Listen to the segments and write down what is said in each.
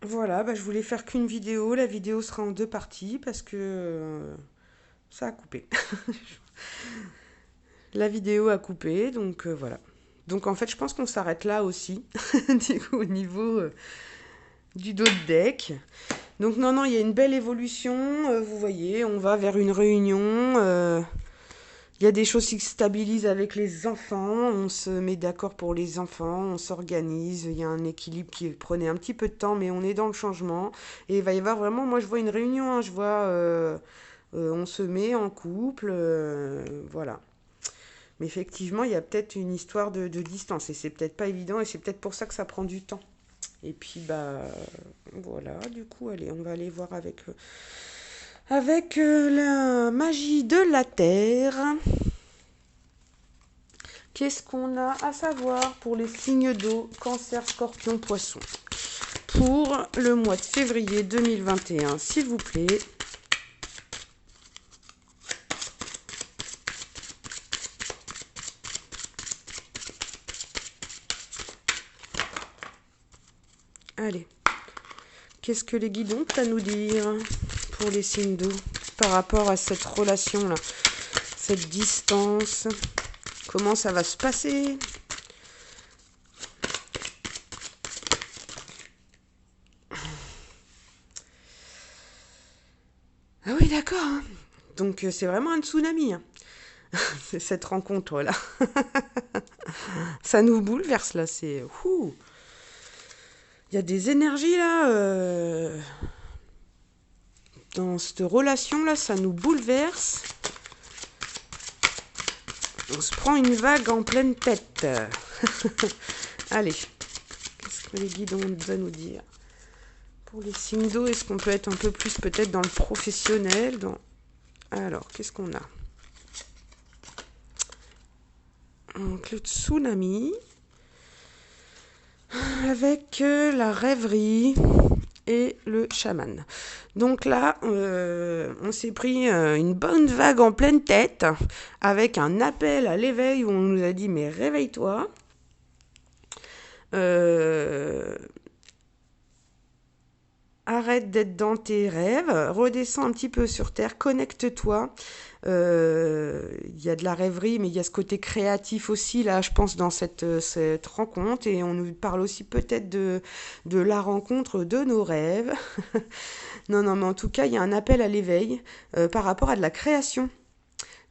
Voilà, bah, je voulais faire qu'une vidéo. La vidéo sera en deux parties parce que ça a coupé. La vidéo a coupé, donc voilà. Donc en fait, je pense qu'on s'arrête là aussi, du coup, au niveau du dos de deck. Donc non, non, il y a une belle évolution. Vous voyez, on va vers une réunion. Il y a des choses qui se stabilisent avec les enfants. On se met d'accord pour les enfants. On s'organise. Il y a un équilibre qui prenait un petit peu de temps, mais on est dans le changement. Et il va y avoir vraiment, moi je vois une réunion. Je vois, on se met en couple. Voilà. Mais effectivement, il y a peut-être une histoire de distance. Et c'est peut-être pas évident. Et c'est peut-être pour ça que ça prend du temps. Et puis, bah, voilà, du coup, allez, on va aller voir avec la magie de la Terre. Qu'est-ce qu'on a à savoir pour les signes d'eau, cancer, scorpion, poisson pour le mois de février 2021, s'il vous plaît. Allez, qu'est-ce que les guides ont à nous dire pour les signes d'eau par rapport à cette relation-là, cette distance? Comment ça va se passer? Ah oui, d'accord, hein. Donc c'est vraiment un tsunami, hein. C'est cette rencontre-là. Ça nous bouleverse là, c'est... ouh. Il y a des énergies là, dans cette relation-là, ça nous bouleverse. On se prend une vague en pleine tête. Allez, qu'est-ce que les guides ont à nous dire? Pour les signes d'eau, est-ce qu'on peut être un peu plus peut-être dans le professionnel dans... Alors, qu'est-ce qu'on a? Donc, le tsunami, avec la rêverie et le chaman. Donc là, on s'est pris une bonne vague en pleine tête, avec un appel à l'éveil où on nous a dit mais réveille-toi. Euh, Arrête d'être dans tes rêves, redescends un petit peu sur terre, connecte-toi. Il y a de la rêverie, mais il y a ce côté créatif aussi, là, je pense, dans cette rencontre. Et on nous parle aussi peut-être de la rencontre de nos rêves. Non, non, mais en tout cas, il y a un appel à l'éveil par rapport à de la création.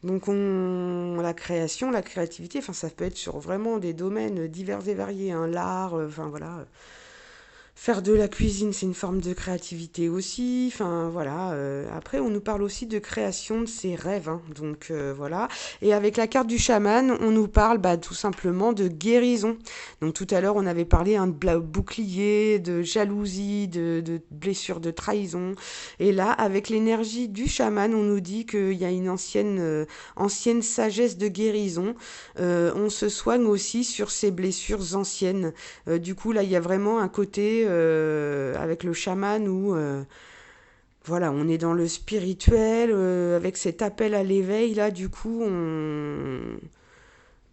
Donc la création, la créativité, enfin ça peut être sur vraiment des domaines divers et variés, hein, l'art, enfin voilà, faire de la cuisine, c'est une forme de créativité aussi. Enfin, voilà. Après, on nous parle aussi de création de ses rêves, hein. Donc, voilà. Et avec la carte du chaman, on nous parle bah, tout simplement de guérison. Donc, tout à l'heure, on avait parlé hein, de bouclier, de jalousie, de blessure, de trahison. Et là, avec l'énergie du chaman, on nous dit qu'il y a une ancienne sagesse de guérison. On se soigne aussi sur ces blessures anciennes. Du coup, là, il y a vraiment un côté avec le chaman où voilà, on est dans le spirituel, avec cet appel à l'éveil, là, du coup,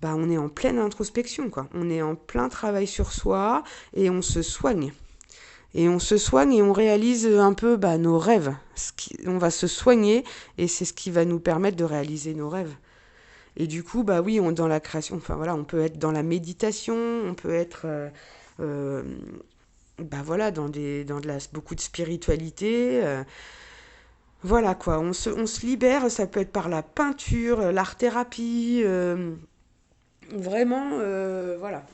bah, on est en pleine introspection, quoi. On est en plein travail sur soi et on se soigne. Et on se soigne et on réalise un peu bah, nos rêves. On va se soigner et c'est ce qui va nous permettre de réaliser nos rêves. Et du coup, bah oui, dans la création, enfin voilà, on peut être dans la méditation, on peut être euh, bah voilà, beaucoup de spiritualité. Voilà quoi, on se libère, ça peut être par la peinture, l'art-thérapie, vraiment, voilà.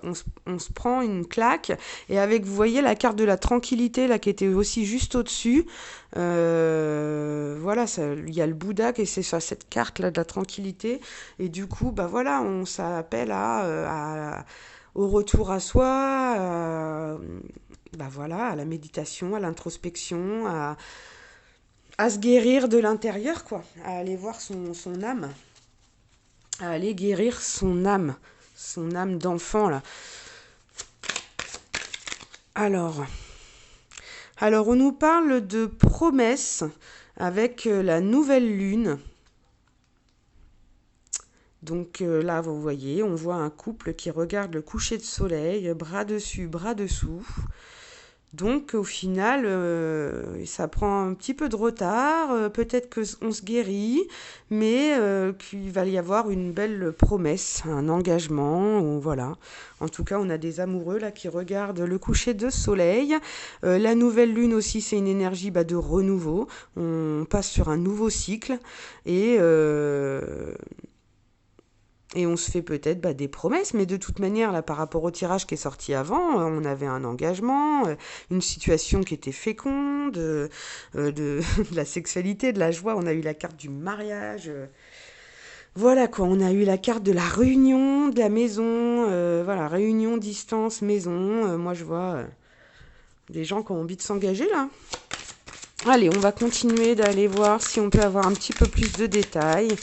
On se prend une claque et avec, vous voyez, la carte de la tranquillité là qui était aussi juste au-dessus. Voilà, il y a le Bouddha qui est sur cette carte là de la tranquillité et du coup, bah voilà, on s'appelle au retour à soi, bah voilà, à la méditation, à l'introspection, à se guérir de l'intérieur, quoi, à aller voir son âme, à aller guérir son âme d'enfant, là. Alors, alors, on nous parle de promesses avec la nouvelle lune. Donc là, vous voyez, on voit un couple qui regarde le coucher de soleil, bras dessus, bras dessous. Donc au final, ça prend un petit peu de retard, peut-être qu'on se guérit, mais qu'il va y avoir une belle promesse, un engagement, ou voilà. En tout cas, on a des amoureux là qui regardent le coucher de soleil. La nouvelle lune aussi, c'est une énergie de renouveau. On passe sur un nouveau cycle et et on se fait peut-être des promesses, mais de toute manière, là, par rapport au tirage qui est sorti avant, on avait un engagement, une situation qui était féconde, de la sexualité, de la joie. On a eu la carte du mariage. Voilà quoi, on a eu la carte de la réunion, de la maison. Voilà, réunion, distance, maison. Moi, je vois des gens qui ont envie de s'engager là. Allez, on va continuer d'aller voir si on peut avoir un petit peu plus de détails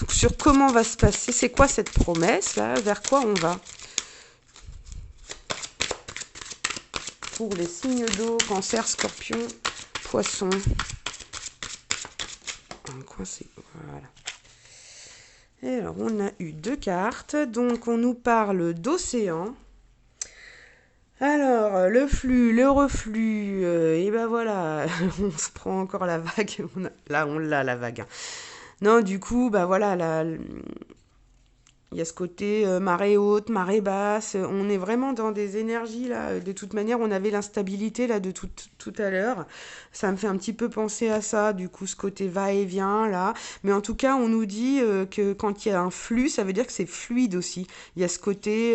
sur comment va se passer, c'est quoi cette promesse là, vers quoi on va. Pour les signes d'eau, cancer, scorpion, poisson. Coincé, voilà. Et alors, on a eu 2 cartes, donc on nous parle d'océan. Alors, le flux, le reflux, et ben voilà, on se prend encore la vague. Là, on l'a, la vague. Non, du coup, voilà, il y a ce côté marée haute, marée basse. On est vraiment dans des énergies, là. De toute manière, on avait l'instabilité, là, de tout à l'heure. Ça me fait un petit peu penser à ça, du coup, ce côté va-et-vient, là. Mais en tout cas, on nous dit que quand il y a un flux, ça veut dire que c'est fluide aussi. Il y a ce côté...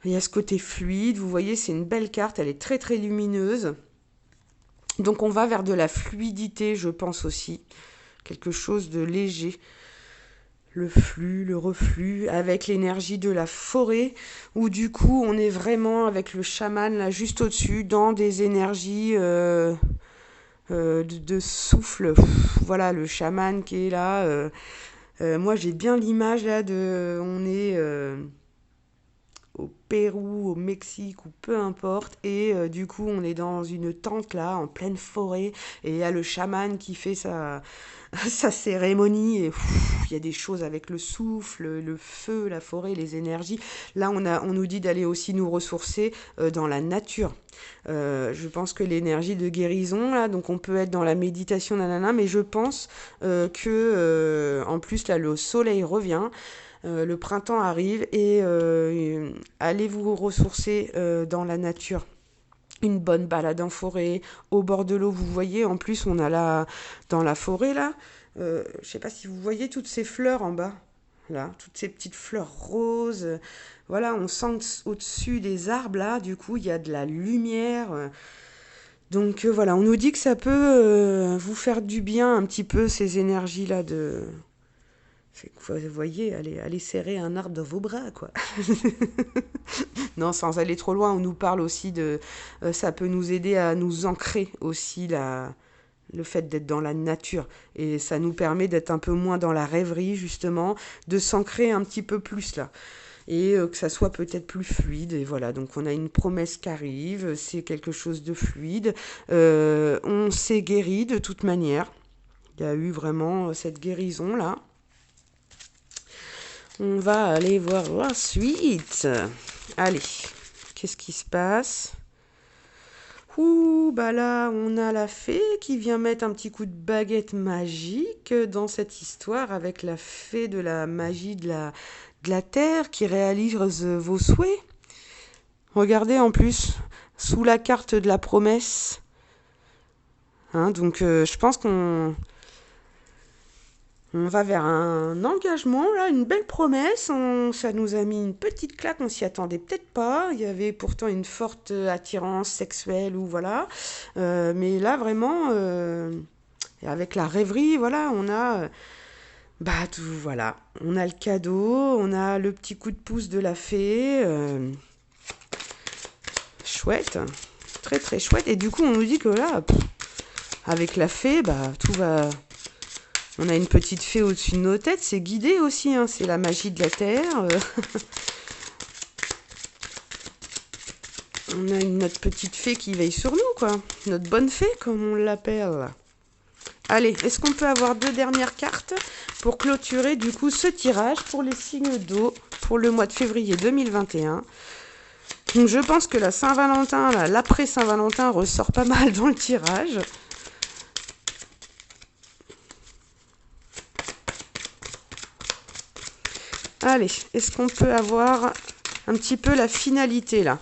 Il y a ce côté fluide, vous voyez, c'est une belle carte, elle est très très lumineuse. Donc on va vers de la fluidité, je pense aussi. Quelque chose de léger. Le flux, le reflux, avec l'énergie de la forêt, où du coup on est vraiment avec le chaman là juste au-dessus, dans des énergies de souffle. Voilà, le chaman qui est là. Moi j'ai bien l'image là de... On est... au Pérou, au Mexique ou peu importe, et du coup on est dans une tente là en pleine forêt et il y a le chaman qui fait sa cérémonie et il y a des choses avec le souffle, le feu, la forêt, les énergies. Là on nous dit d'aller aussi nous ressourcer dans la nature. Je pense que l'énergie de guérison là, donc on peut être dans la méditation nanana, mais je pense que en plus là le soleil revient. Le printemps arrive et allez vous ressourcer dans la nature. Une bonne balade en forêt, au bord de l'eau, vous voyez, en plus on a dans la forêt là, je sais pas si vous voyez toutes ces fleurs en bas, là, toutes ces petites fleurs roses, voilà, on sent au-dessus des arbres là, du coup il y a de la lumière, donc voilà, on nous dit que ça peut vous faire du bien un petit peu ces énergies là de... Vous voyez, allez serrer un arbre dans vos bras, quoi. Non, sans aller trop loin, on nous parle aussi de... ça peut nous aider à nous ancrer aussi, le fait d'être dans la nature. Et ça nous permet d'être un peu moins dans la rêverie, justement, de s'ancrer un petit peu plus, là. Et que ça soit peut-être plus fluide. Et voilà, donc on a une promesse qui arrive, c'est quelque chose de fluide. On s'est guéri de toute manière. Il y a eu vraiment cette guérison-là. On va aller voir la suite. Allez, qu'est-ce qui se passe? Là, on a la fée qui vient mettre un petit coup de baguette magique dans cette histoire avec la fée de la magie de la terre qui réalise vos souhaits. Regardez en plus, sous la carte de la promesse. Donc, je pense qu'on va vers un engagement, là, une belle promesse. Ça nous a mis une petite claque, on s'y attendait peut-être pas. Il y avait pourtant une forte attirance sexuelle ou voilà. Mais là, vraiment, avec la rêverie, voilà, on a... tout, voilà. On a le cadeau, on a le petit coup de pouce de la fée. Chouette. Très, très chouette. Et du coup, on nous dit que là, avec la fée, tout va... On a une petite fée au-dessus de nos têtes, c'est guidé aussi, c'est la magie de la terre. On a notre petite fée qui veille sur nous, quoi. Notre bonne fée, comme on l'appelle. Allez, est-ce qu'on peut avoir 2 dernières cartes pour clôturer, du coup, ce tirage pour les signes d'eau pour le mois de février 2021 ? Donc je pense que la Saint-Valentin, l'après Saint-Valentin ressort pas mal dans le tirage. Allez, est-ce qu'on peut avoir un petit peu la finalité là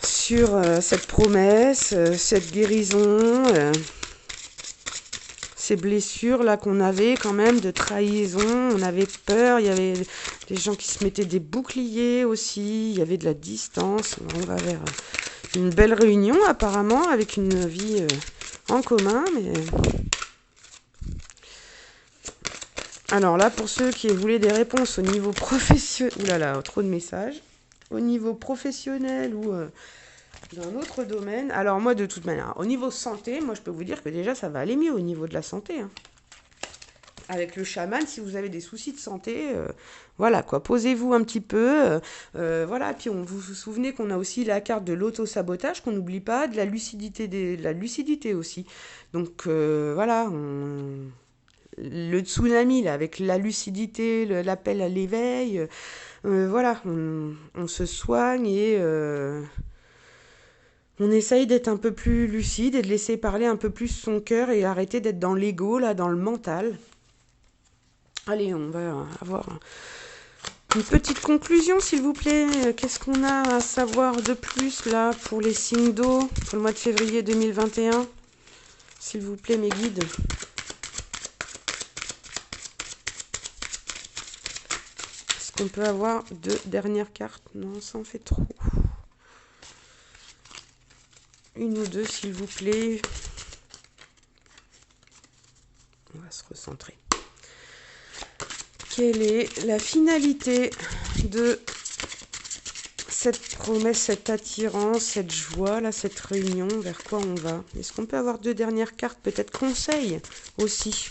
sur cette promesse, cette guérison, ces blessures là qu'on avait quand même de trahison, on avait peur, il y avait des gens qui se mettaient des boucliers aussi, il y avait de la distance, on va vers une belle réunion apparemment avec une vie en commun, mais... Alors là, pour ceux qui voulaient des réponses au niveau professionnel... Ouh là là, trop de messages. Au niveau professionnel ou d'un autre domaine. Alors moi, de toute manière, au niveau santé, moi je peux vous dire que déjà ça va aller mieux au niveau de la santé. Hein. Avec le chaman, si vous avez des soucis de santé, voilà quoi, posez-vous un petit peu. Voilà, puis on vous souvenez qu'on a aussi la carte de l'auto-sabotage, qu'on n'oublie pas, de la lucidité, de la lucidité aussi. Donc voilà, le tsunami là, avec la lucidité, l'appel à l'éveil, voilà, on se soigne et on essaye d'être un peu plus lucide et de laisser parler un peu plus son cœur et arrêter d'être dans l'ego, là, dans le mental. Allez, on va avoir une petite conclusion, s'il vous plaît. Qu'est-ce qu'on a à savoir de plus, là, pour les signes d'eau, pour le mois de février 2021 ? S'il vous plaît, mes guides. Est-ce qu'on peut avoir 2 dernières cartes ? Non, ça en fait trop. Une ou deux, s'il vous plaît. On va se recentrer. Quelle est la finalité de cette promesse, cette attirance, cette joie, là, cette réunion, vers quoi on va? Est-ce qu'on peut avoir 2 dernières cartes, peut-être conseils aussi?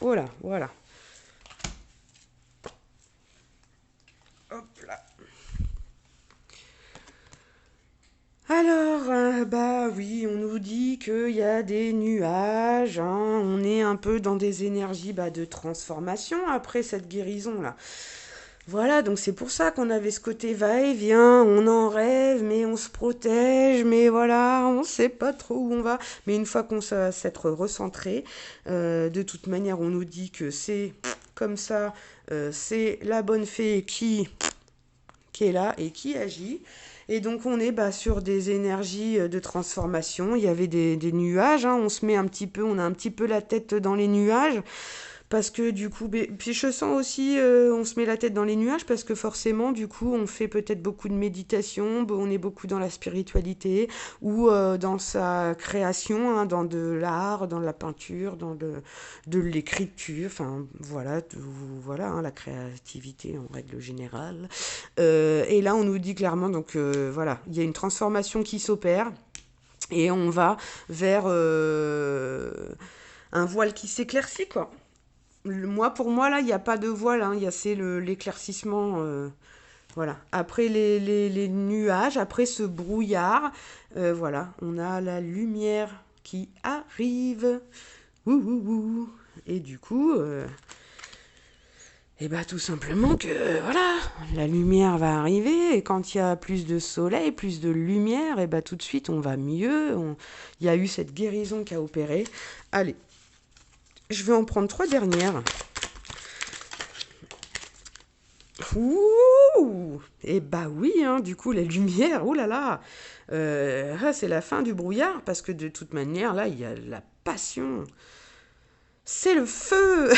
Voilà, voilà. Hop là. Alors, bah oui, on nous dit qu'il y a des nuages, hein, on est un peu dans des énergies de transformation après cette guérison-là. Voilà, donc c'est pour ça qu'on avait ce côté va-et-vient, on en rêve, mais on se protège, mais voilà, on sait pas trop où on va. Mais une fois qu'on sait s'être recentré, de toute manière, on nous dit que c'est comme ça, c'est la bonne fée qui est là et qui agit. Et donc on est sur des énergies de transformation. Il y avait des nuages, hein, on se met un petit peu, on a un petit peu la tête dans les nuages. Parce que du coup, puis je sens aussi, on se met la tête dans les nuages parce que forcément, du coup, on fait peut-être beaucoup de méditation, on est beaucoup dans la spiritualité ou dans sa création, hein, dans de l'art, dans la peinture, de l'écriture, enfin voilà, voilà hein, la créativité en règle générale. Et là, on nous dit clairement, donc voilà, il y a une transformation qui s'opère et on va vers un voile qui s'éclaircit, quoi. Pour moi, là, il n'y a pas de voile, hein, c'est l'éclaircissement. Voilà. Après les nuages, après ce brouillard, voilà, on a la lumière qui arrive. Ouh, ouh, ouh. Et du coup, tout simplement que, voilà, la lumière va arriver. Et quand il y a plus de soleil, plus de lumière, tout de suite, on va mieux. Il y a eu cette guérison qui a opéré. Allez. Je vais en prendre 3 dernières. Ouh! Et oui, hein, du coup, la lumière, oh là là! C'est la fin du brouillard, parce que de toute manière, là, il y a la passion. C'est le feu!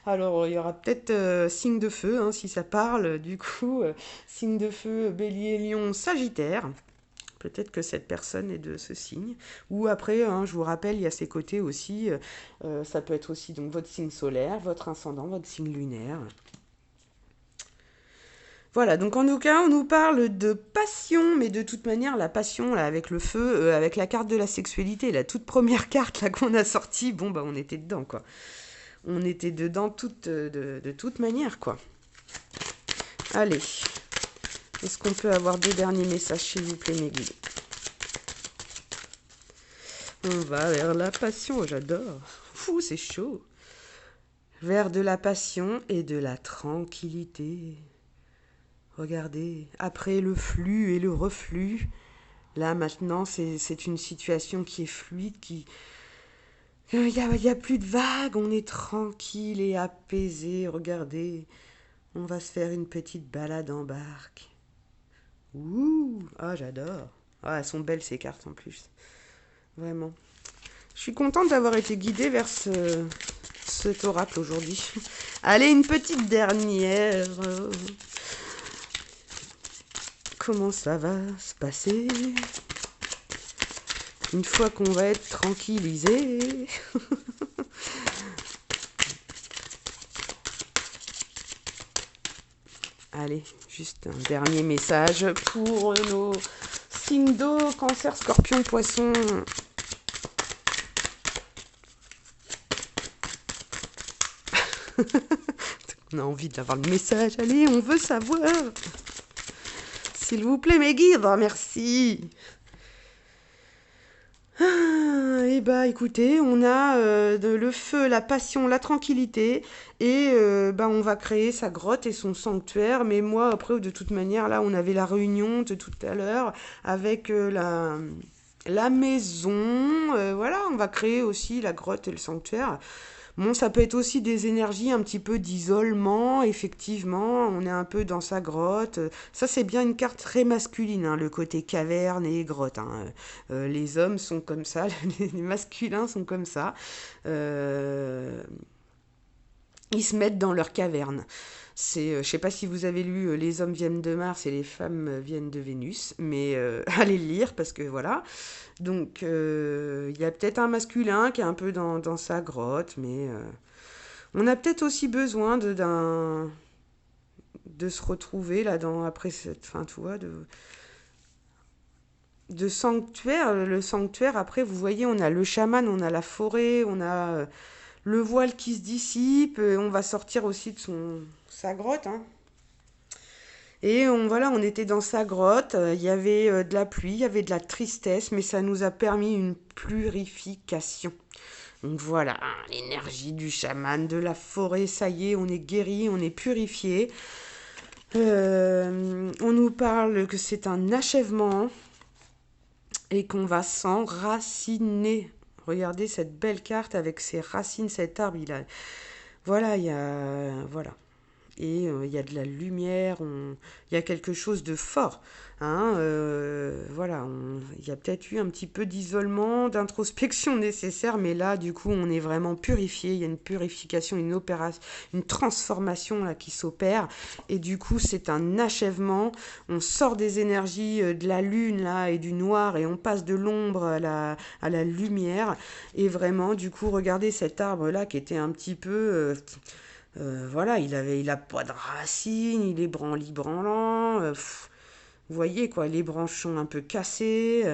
Alors, il y aura peut-être signe de feu, hein, si ça parle, du coup, signe de feu, bélier, lion, sagittaire. Peut-être que cette personne est de ce signe. Ou après, hein, je vous rappelle, il y a ces côtés aussi. Ça peut être aussi donc votre signe solaire, votre ascendant, votre signe lunaire. Voilà, donc en tout cas, on nous parle de passion, mais de toute manière, la passion, là, avec le feu, avec la carte de la sexualité, la toute première carte là qu'on a sortie, on était dedans, quoi. On était dedans de toute manière, quoi. Allez. Est-ce qu'on peut avoir 2 derniers messages, s'il vous plaît, mes guides? On va vers la passion, j'adore. Fou, c'est chaud. vers de la passion et de la tranquillité. Regardez, après le flux et le reflux, là maintenant c'est une situation qui est fluide, y a plus de vagues, on est tranquille et apaisé. Regardez, on va se faire une petite balade en barque. Ouh, ah j'adore. Ah, elles sont belles ces cartes en plus, vraiment. Je suis contente d'avoir été guidée vers cet oracle aujourd'hui. Allez, une petite dernière. Comment ça va se passer une fois qu'on va être tranquillisé? Allez, juste un dernier message pour nos signes d'eau, cancer, scorpion, poisson. On a envie d'avoir le message. Allez, on veut savoir. S'il vous plaît, mes guides, merci. Eh bah écoutez, on a le feu, la passion, la tranquillité et on va créer sa grotte et son sanctuaire. Mais moi, après, de toute manière, là, on avait la réunion de tout à l'heure avec la maison. Voilà, on va créer aussi la grotte et le sanctuaire. Bon, ça peut être aussi des énergies un petit peu d'isolement, effectivement, on est un peu dans sa grotte. Ça, c'est bien une carte très masculine, hein, le côté caverne et grotte. Hein. Les hommes sont comme ça, les masculins sont comme ça. Euh, Ils se mettent dans leur caverne. Je sais pas si vous avez lu Les hommes viennent de Mars et les femmes viennent de Vénus, mais allez le lire parce que voilà. Donc il y a peut-être un masculin qui est un peu dans sa grotte, mais on a peut-être aussi besoin de se retrouver là après cette fin, tu vois, de sanctuaire. Le sanctuaire, après, vous voyez, on a le chaman, on a la forêt, on a le voile qui se dissipe, on va sortir aussi de sa grotte, hein. Et voilà, on était dans sa grotte, il y avait de la pluie, il y avait de la tristesse, mais ça nous a permis une purification. Donc voilà, l'énergie du chaman, de la forêt, ça y est, on est guéri, on est purifié. On nous parle que c'est un achèvement et qu'on va s'enraciner. Regardez cette belle carte avec ses racines, cet arbre, voilà, il y a... Voilà. Et il y a de la lumière, il y a quelque chose de fort. Hein, voilà, il y a peut-être eu un petit peu d'isolement, d'introspection nécessaire, mais là, du coup, on est vraiment purifié. Il y a une purification, une opération, une transformation là qui s'opère. Et du coup, c'est un achèvement. On sort des énergies de la lune là et du noir et on passe de l'ombre à la lumière. Et vraiment, du coup, regardez cet arbre là qui était un petit peu voilà, il a pas de racines, il est branli-branlant. Vous voyez quoi, les branches sont un peu cassées.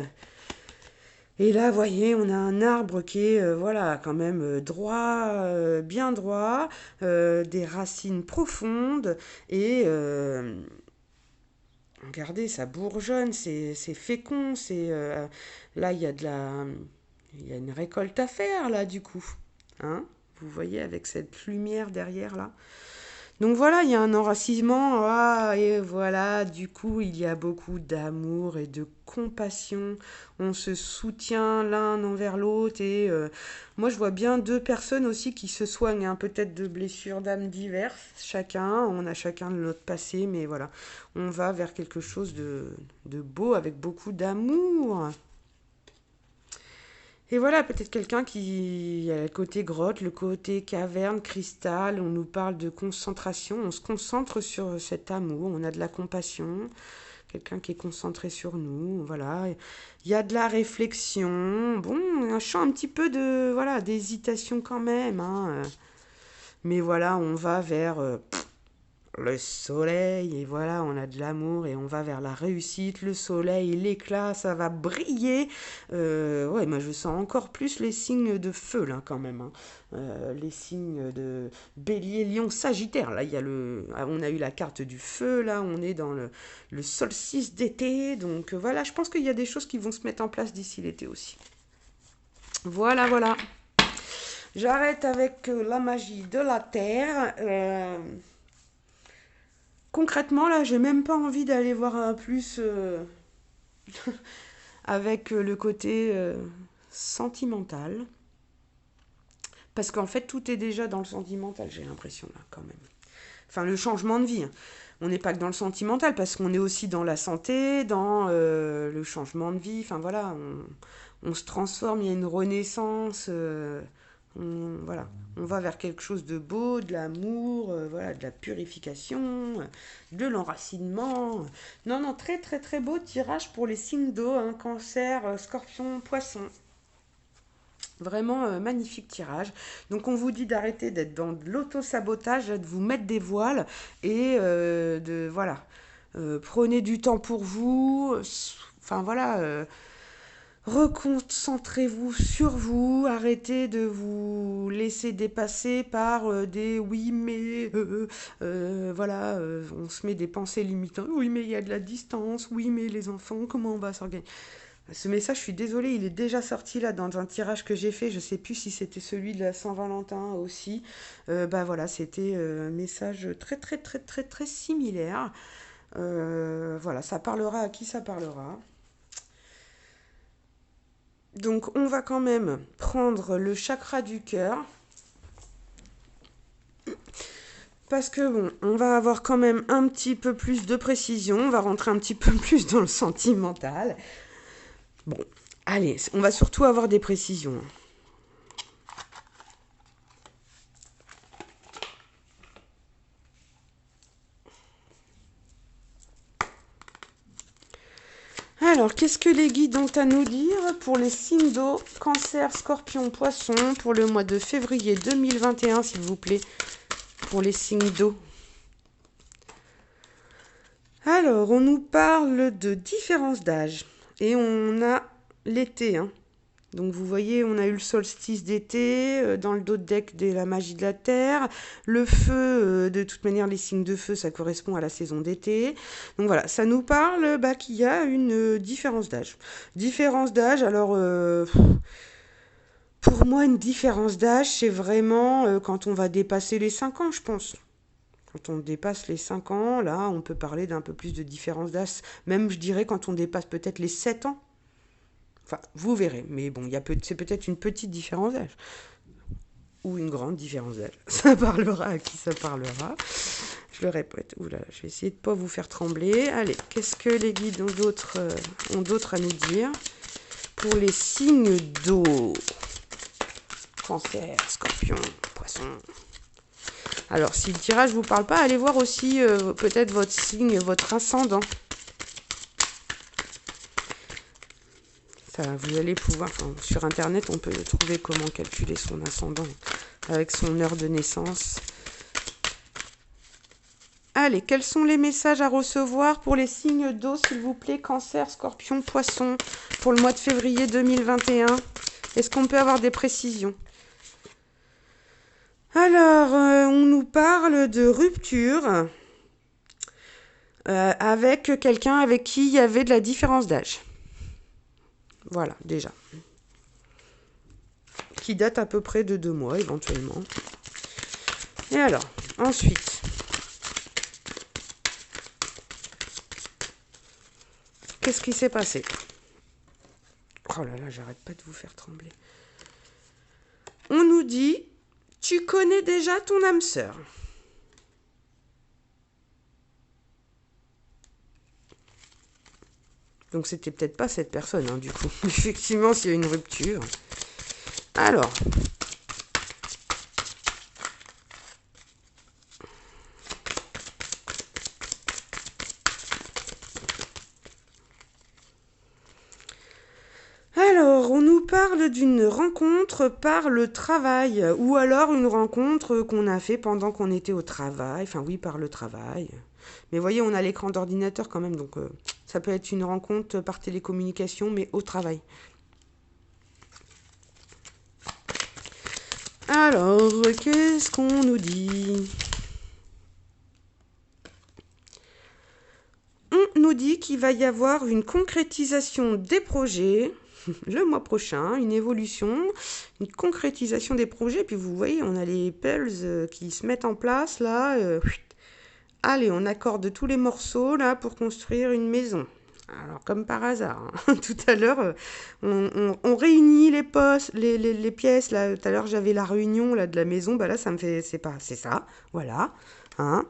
Et là, vous voyez, on a un arbre qui est, voilà, quand même droit, bien droit, des racines profondes. Et regardez, ça bourgeonne, c'est fécond. Là, il y a une récolte à faire, là, du coup. Hein? Vous voyez, avec cette lumière derrière, là. Donc voilà, il y a un enracinement, ah, et voilà, du coup, il y a beaucoup d'amour et de compassion. On se soutient l'un envers l'autre et moi, je vois bien deux personnes aussi qui se soignent, hein, peut-être de blessures d'âme diverses, chacun. On a chacun de notre passé, mais voilà, on va vers quelque chose de beau avec beaucoup d'amour. Et voilà, peut-être quelqu'un qui a le côté grotte, le côté caverne, cristal, on nous parle de concentration, on se concentre sur cet amour, on a de la compassion, quelqu'un qui est concentré sur nous, voilà. Il y a de la réflexion, bon, un champ un petit peu voilà, d'hésitation quand même, hein. Mais voilà, on va vers le soleil, et voilà, on a de l'amour et on va vers la réussite, le soleil, l'éclat, ça va briller. Ouais, moi je sens encore plus les signes de feu là quand même, hein. Les signes de bélier, lion, sagittaire. Là, on a eu la carte du feu, là, on est dans le solstice d'été. Donc voilà, je pense qu'il y a des choses qui vont se mettre en place d'ici l'été aussi. Voilà, voilà. J'arrête avec la magie de la terre. Concrètement, là, j'ai même pas envie d'aller voir un plus avec le côté sentimental. Parce qu'en fait, tout est déjà dans le sentimental, j'ai l'impression, là, quand même. Enfin, le changement de vie, hein. On n'est pas que dans le sentimental, parce qu'on est aussi dans la santé, dans le changement de vie. Enfin, voilà, on se transforme, il y a une renaissance. Voilà, on va vers quelque chose de beau, de l'amour, voilà, de la purification, de l'enracinement. Non, non, très, très, très beau tirage pour les signes d'eau, hein, cancer, scorpion, poisson. Vraiment magnifique tirage. Donc on vous dit d'arrêter d'être dans de l'auto-sabotage, de vous mettre des voiles et de voilà. Prenez du temps pour vous. Enfin voilà. Reconcentrez-vous sur vous. Arrêtez de vous laisser dépasser par des oui mais voilà. On se met des pensées limitantes. Oui mais il y a de la distance. Oui mais les enfants, comment on va s'organiser? Ce message, je suis désolée, il est déjà sorti là dans un tirage que j'ai fait. Je sais plus si c'était celui de la Saint-Valentin aussi. Bah voilà, c'était un message très très très très très similaire. Voilà, ça parlera à qui ça parlera. Donc on va quand même prendre le chakra du cœur. Parce que bon, on va avoir quand même un petit peu plus de précision. On va rentrer un petit peu plus dans le sentimental. Bon, allez, on va surtout avoir des précisions. Alors, qu'est-ce que les guides ont à nous dire pour les signes d'eau, cancer, scorpion, poisson, pour le mois de février 2021, s'il vous plaît, pour les signes d'eau? Alors, on nous parle de différence d'âge. Et on a l'été, hein. Donc vous voyez, on a eu le solstice d'été, dans le dos de deck de la magie de la terre. Le feu, de toute manière, les signes de feu, ça correspond à la saison d'été. Donc voilà, ça nous parle qu'il y a une différence d'âge. Différence d'âge, alors pour moi, une différence d'âge, c'est vraiment quand on va dépasser les 5 ans, je pense. Quand on dépasse les 5 ans, là, on peut parler d'un peu plus de différence d'âge. Même, je dirais, quand on dépasse peut-être les 7 ans. Enfin, vous verrez. Mais bon, c'est peut-être une petite différence d'âge. Ou une grande différence d'âge. Ça parlera à qui ça parlera. Je le répète. Oula, je vais essayer de ne pas vous faire trembler. Allez, qu'est-ce que les guides ont d'autres à nous dire pour les signes d'eau? Cancer, scorpion, poisson. Alors, si le tirage ne vous parle pas, allez voir aussi peut-être votre signe, votre ascendant. Ça, vous allez pouvoir, sur Internet, on peut trouver comment calculer son ascendant avec son heure de naissance. Allez, quels sont les messages à recevoir pour les signes d'eau, s'il vous plaît? Cancer, scorpion, poisson, pour le mois de février 2021. Est-ce qu'on peut avoir des précisions? Alors, on nous parle de rupture avec quelqu'un avec qui il y avait de la différence d'âge. Voilà, déjà. Qui date à peu près de 2 mois, éventuellement. Et alors, ensuite, qu'est-ce qui s'est passé? Oh là là, j'arrête pas de vous faire trembler. On nous dit, tu connais déjà ton âme sœur. Donc c'était peut-être pas cette personne, hein, du coup. Effectivement, s'il y a une rupture. Alors. Alors, on nous parle d'une rencontre par le travail, ou alors une rencontre qu'on a fait pendant qu'on était au travail, enfin oui, par le travail. Mais voyez, on a l'écran d'ordinateur quand même, donc ça peut être une rencontre par télécommunication, mais au travail. Alors, qu'est-ce qu'on nous dit? On nous dit qu'il va y avoir une concrétisation des projets. le mois prochain, une évolution, une concrétisation des projets. Puis vous voyez, on a les pulls qui se mettent en place là. Allez, on accorde tous les morceaux là pour construire une maison. Alors, comme par hasard, hein. Tout à l'heure, on réunit les postes, les pièces. Là, tout à l'heure, j'avais la réunion là, de la maison. Bah là, ça me fait. C'est pas. C'est ça. Voilà. Hein.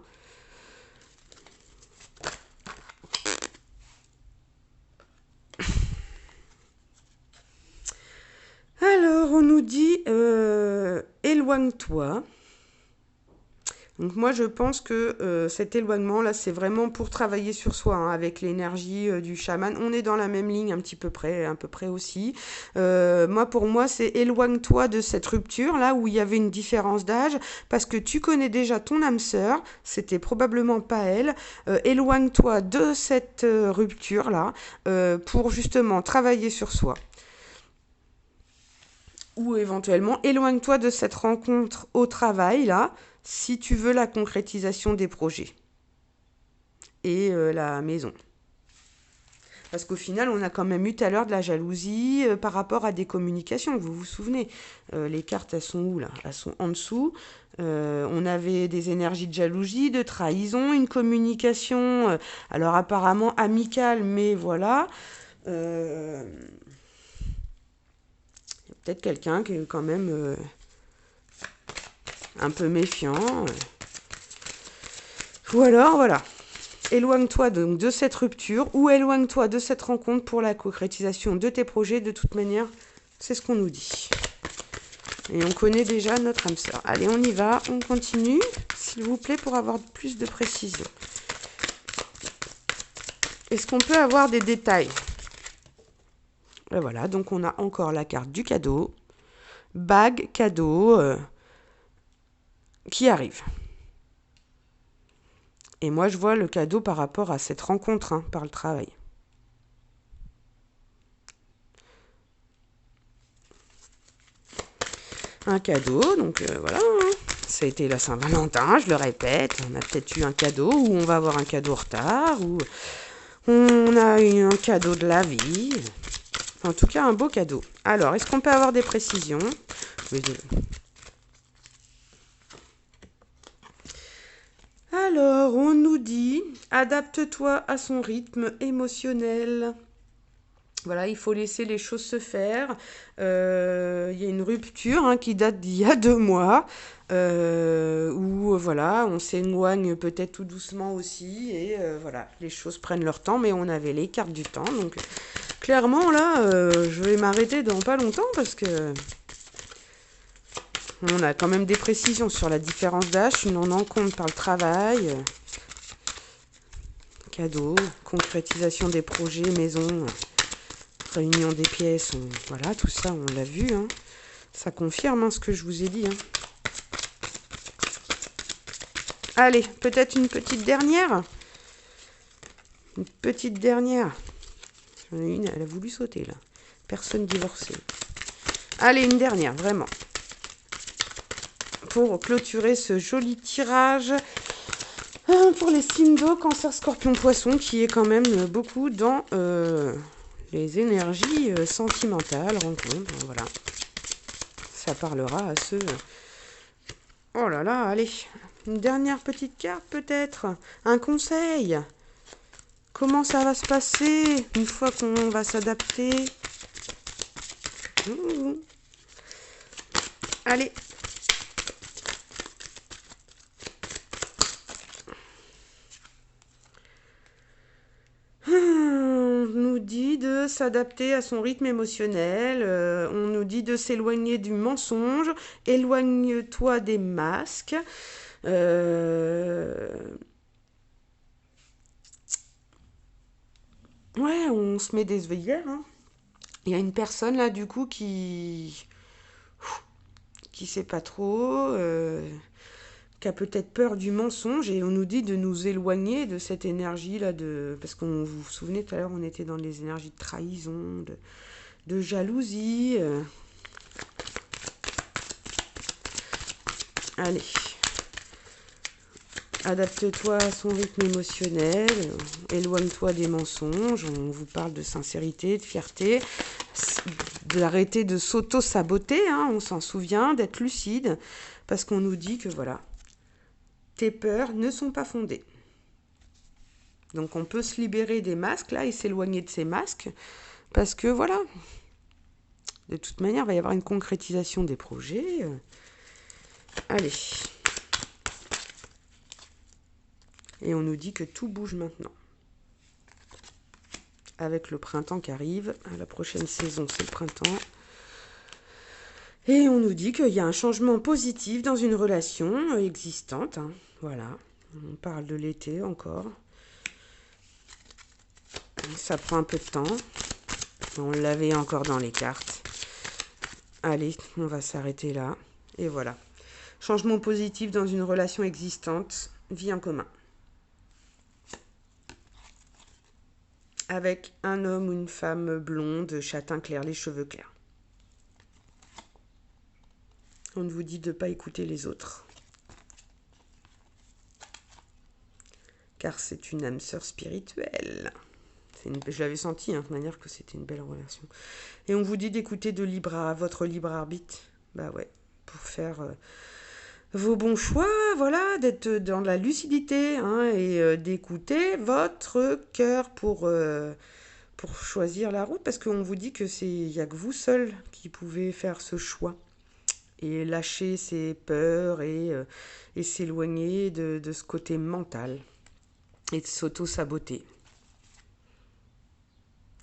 Alors, on nous dit éloigne-toi. Donc moi, je pense que cet éloignement-là, c'est vraiment pour travailler sur soi, hein, avec l'énergie du chaman. On est dans la même ligne un petit peu près, à peu près aussi. Pour moi, c'est éloigne-toi de cette rupture-là où il y avait une différence d'âge, parce que tu connais déjà ton âme sœur, c'était probablement pas elle. Éloigne-toi de cette rupture-là pour justement travailler sur soi. Ou éventuellement, éloigne-toi de cette rencontre au travail, là, si tu veux la concrétisation des projets et la maison. Parce qu'au final, on a quand même eu tout à l'heure de la jalousie par rapport à des communications. Vous vous souvenez, les cartes, elles sont où là? Elles sont en dessous. On avait des énergies de jalousie, de trahison, une communication, alors apparemment amicale, mais voilà. Peut-être quelqu'un qui est quand même un peu méfiant. Ou alors, voilà. Éloigne-toi donc de cette rupture ou éloigne-toi de cette rencontre pour la concrétisation de tes projets. De toute manière, c'est ce qu'on nous dit. Et on connaît déjà notre âme sœur. Allez, on y va, on continue, s'il vous plaît, pour avoir plus de précision. Est-ce qu'on peut avoir des détails? Et voilà, donc on a encore la carte du cadeau. Bague, cadeau, qui arrive. Et moi, je vois le cadeau par rapport à cette rencontre, hein, par le travail. Un cadeau, donc voilà. Hein. Ça a été la Saint-Valentin, je le répète. On a peut-être eu un cadeau, ou on va avoir un cadeau en retard, ou on a eu un cadeau de la vie. En tout cas, un beau cadeau. Alors, est-ce qu'on peut avoir des précisions? Alors, on nous dit, adapte-toi à son rythme émotionnel. Voilà, il faut laisser les choses se faire. Il y a une rupture, hein, qui date d'il y a 2 mois, où voilà, on s'éloigne peut-être tout doucement aussi, et voilà, les choses prennent leur temps, mais on avait les cartes du temps. Donc, clairement, là, je vais m'arrêter dans pas longtemps parce que on a quand même des précisions sur la différence d'âge, une rencontre par le travail, cadeau, concrétisation des projets, maison, réunion des pièces, voilà, tout ça, on l'a vu. Hein. Ça confirme, hein, ce que je vous ai dit. Hein. Allez, peut-être une petite dernière. Une petite dernière. J'en ai une, elle a voulu sauter, là. Personne divorcée. Allez, une dernière, vraiment. Pour clôturer ce joli tirage pour les signes d'eau, Cancer, Scorpion, Poisson, qui est quand même beaucoup dans les énergies sentimentales, rencontres, voilà. Ça parlera à ceux... Oh là là, allez, une dernière petite carte peut-être, un conseil. Comment ça va se passer une fois qu'on va s'adapter? Allez. On nous dit de s'adapter à son rythme émotionnel, on nous dit de s'éloigner du mensonge, éloigne-toi des masques. Ouais, on se met des œillères. Hein. Il y a une personne là du coup qui sait pas trop, qui a peut-être peur du mensonge, et on nous dit de nous éloigner de cette énergie-là, parce qu'on vous vous souvenez tout à l'heure, on était dans les énergies de trahison, de jalousie. Allez, adapte-toi à son rythme émotionnel, éloigne-toi des mensonges, on vous parle de sincérité, de fierté. d'arrêter de s'auto-saboter, hein, on s'en souvient, d'être lucide, parce qu'on nous dit que voilà, tes peurs ne sont pas fondées. Donc on peut se libérer des masques là et s'éloigner de ces masques, parce que voilà, de toute manière, il va y avoir une concrétisation des projets. Allez. Et on nous dit que tout bouge maintenant. Avec le printemps qui arrive, la prochaine saison, c'est le printemps. Et on nous dit qu'il y a un changement positif dans une relation existante. Hein. Voilà. On parle de l'été encore. Ça prend un peu de temps. On l'avait encore dans les cartes. Allez, on va s'arrêter là. Et voilà. Changement positif dans une relation existante. Vie en commun. Avec un homme ou une femme blonde, châtain clair, les cheveux clairs. On vous dit de ne pas écouter les autres. Car c'est une âme sœur spirituelle. Je l'avais senti, hein, de manière que c'était une belle relation. Et on vous dit d'écouter votre libre arbitre. Bah ouais, pour faire vos bons choix, voilà, d'être dans la lucidité, hein, et d'écouter votre cœur pour choisir la route, parce qu'on vous dit que il y a que vous seul qui pouvez faire ce choix et lâcher ses peurs et s'éloigner de ce côté mental et de s'auto-saboter.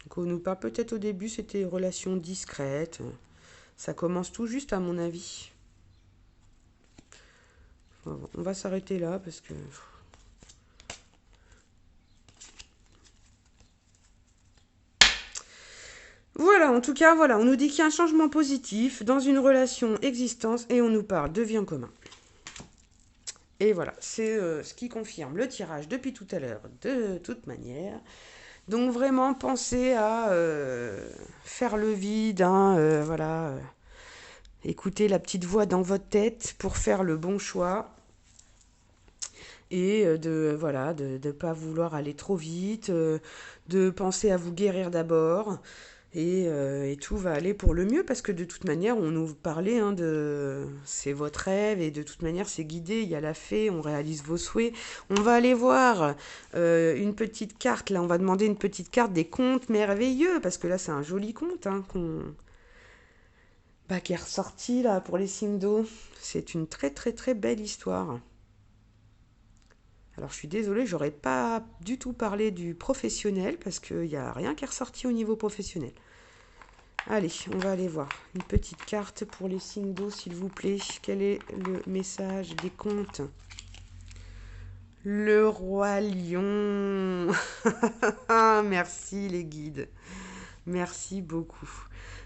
Donc on nous parle peut-être au début, c'était une relation discrète. Ça commence tout juste à mon avis. On va s'arrêter là parce que... Voilà, en tout cas, voilà, on nous dit qu'il y a un changement positif dans une relation existence et on nous parle de vie en commun. Et voilà, c'est ce qui confirme le tirage depuis tout à l'heure, de toute manière. Donc vraiment, pensez à faire le vide, hein, voilà. Écoutez la petite voix dans votre tête pour faire le bon choix. Et de pas vouloir aller trop vite, de penser à vous guérir d'abord. Et tout va aller pour le mieux parce que de toute manière, on nous parlait, hein, c'est votre rêve et de toute manière, c'est guidé. Il y a la fée, on réalise vos souhaits. On va aller voir une petite carte. Là, on va demander une petite carte des contes merveilleux parce que là, c'est un joli conte, hein, qui est ressorti là pour les signes d'eau. C'est une très très très belle histoire. Alors je suis désolée, j'aurais pas du tout parlé du professionnel parce qu'il n'y a rien qui est ressorti au niveau professionnel. Allez, on va aller voir. Une petite carte pour les signes d'eau, s'il vous plaît. Quel est le message des contes? Le roi lion. Merci les guides. Merci beaucoup.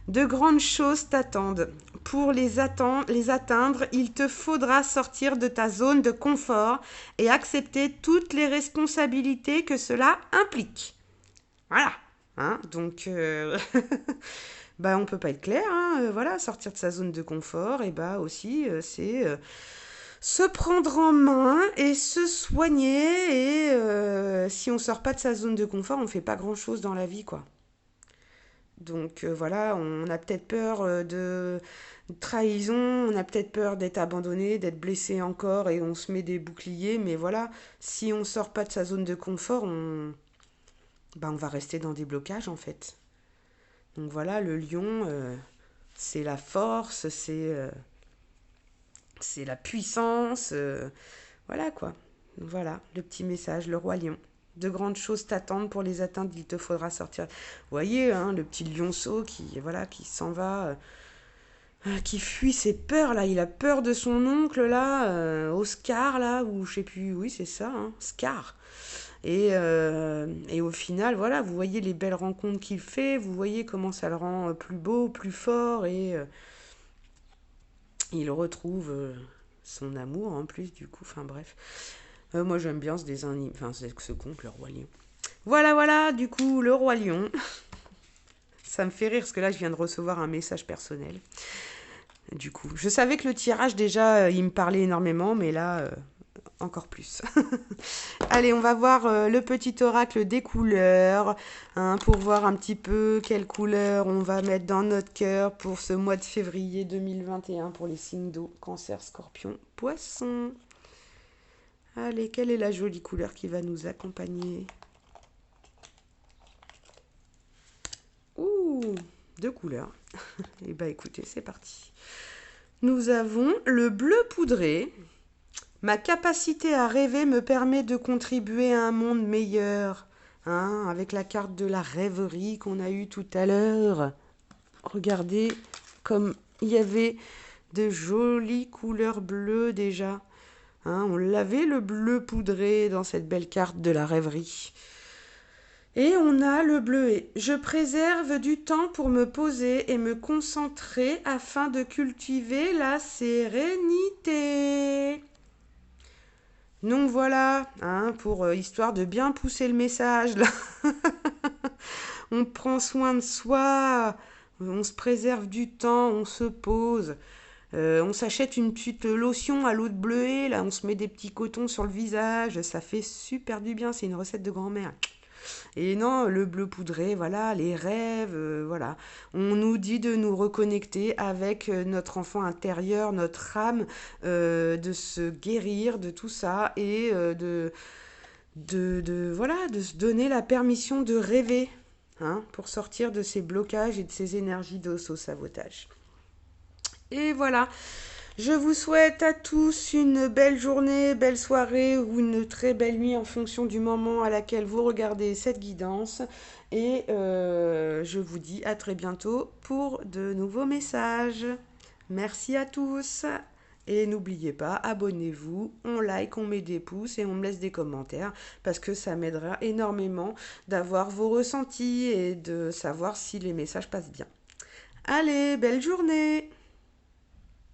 De grandes choses t'attendent. Pour les atteindre, il te faudra sortir de ta zone de confort et accepter toutes les responsabilités que cela implique. Voilà. Hein, donc, on peut pas être clair. Hein, voilà, sortir de sa zone de confort, et aussi, c'est se prendre en main et se soigner. Et si on sort pas de sa zone de confort, on fait pas grand-chose dans la vie, quoi. Donc voilà, on a peut-être peur de trahison, on a peut-être peur d'être abandonné, d'être blessé encore et on se met des boucliers. Mais voilà, si on sort pas de sa zone de confort, on va rester dans des blocages en fait. Donc voilà, le lion, c'est la force, c'est la puissance. Voilà quoi. Voilà, le petit message, le roi lion. De grandes choses t'attendent, pour les atteindre, il te faudra sortir. Vous voyez, hein, le petit lionceau qui s'en va, qui fuit ses peurs, là. Il a peur de son oncle, là, Oscar, là, ou je sais plus, oui, c'est ça, hein, Scar. Et au final, voilà, vous voyez les belles rencontres qu'il fait, vous voyez comment ça le rend plus beau, plus fort, et il retrouve son amour, en plus, du coup, enfin bref. Moi, j'aime bien ce conte, le roi lion. Voilà, du coup, le roi lion. Ça me fait rire, parce que là, je viens de recevoir un message personnel. Du coup, je savais que le tirage, déjà, il me parlait énormément, mais là, encore plus. Allez, on va voir le petit oracle des couleurs, hein, pour voir un petit peu quelles couleurs on va mettre dans notre cœur pour ce mois de février 2021 pour les signes d'eau, Cancer, Scorpion, Poisson. Allez, quelle est la jolie couleur qui va nous accompagner? Ouh, deux couleurs. Eh bien, écoutez, c'est parti. Nous avons le bleu poudré. Ma capacité à rêver me permet de contribuer à un monde meilleur. Hein, avec la carte de la rêverie qu'on a eue tout à l'heure. Regardez comme il y avait de jolies couleurs bleues déjà. Hein, on l'avait le bleu poudré dans cette belle carte de la rêverie. Et on a le bleuet. Je préserve du temps pour me poser et me concentrer afin de cultiver la sérénité. Donc voilà, hein, pour histoire de bien pousser le message, là. On prend soin de soi, on se préserve du temps, on se pose. On s'achète une petite lotion à l'eau de bleuet, là, on se met des petits cotons sur le visage, ça fait super du bien, c'est une recette de grand-mère. Et non, le bleu poudré, voilà, les rêves, voilà. On nous dit de nous reconnecter avec notre enfant intérieur, notre âme, de se guérir de tout ça et voilà, de se donner la permission de rêver, hein, pour sortir de ces blocages et de ces énergies d'auto-sabotage. Et voilà. Je vous souhaite à tous une belle journée, belle soirée ou une très belle nuit en fonction du moment à laquelle vous regardez cette guidance. Et je vous dis à très bientôt pour de nouveaux messages. Merci à tous. Et n'oubliez pas, abonnez-vous, on like, on met des pouces et on me laisse des commentaires parce que ça m'aidera énormément d'avoir vos ressentis et de savoir si les messages passent bien. Allez, belle journée!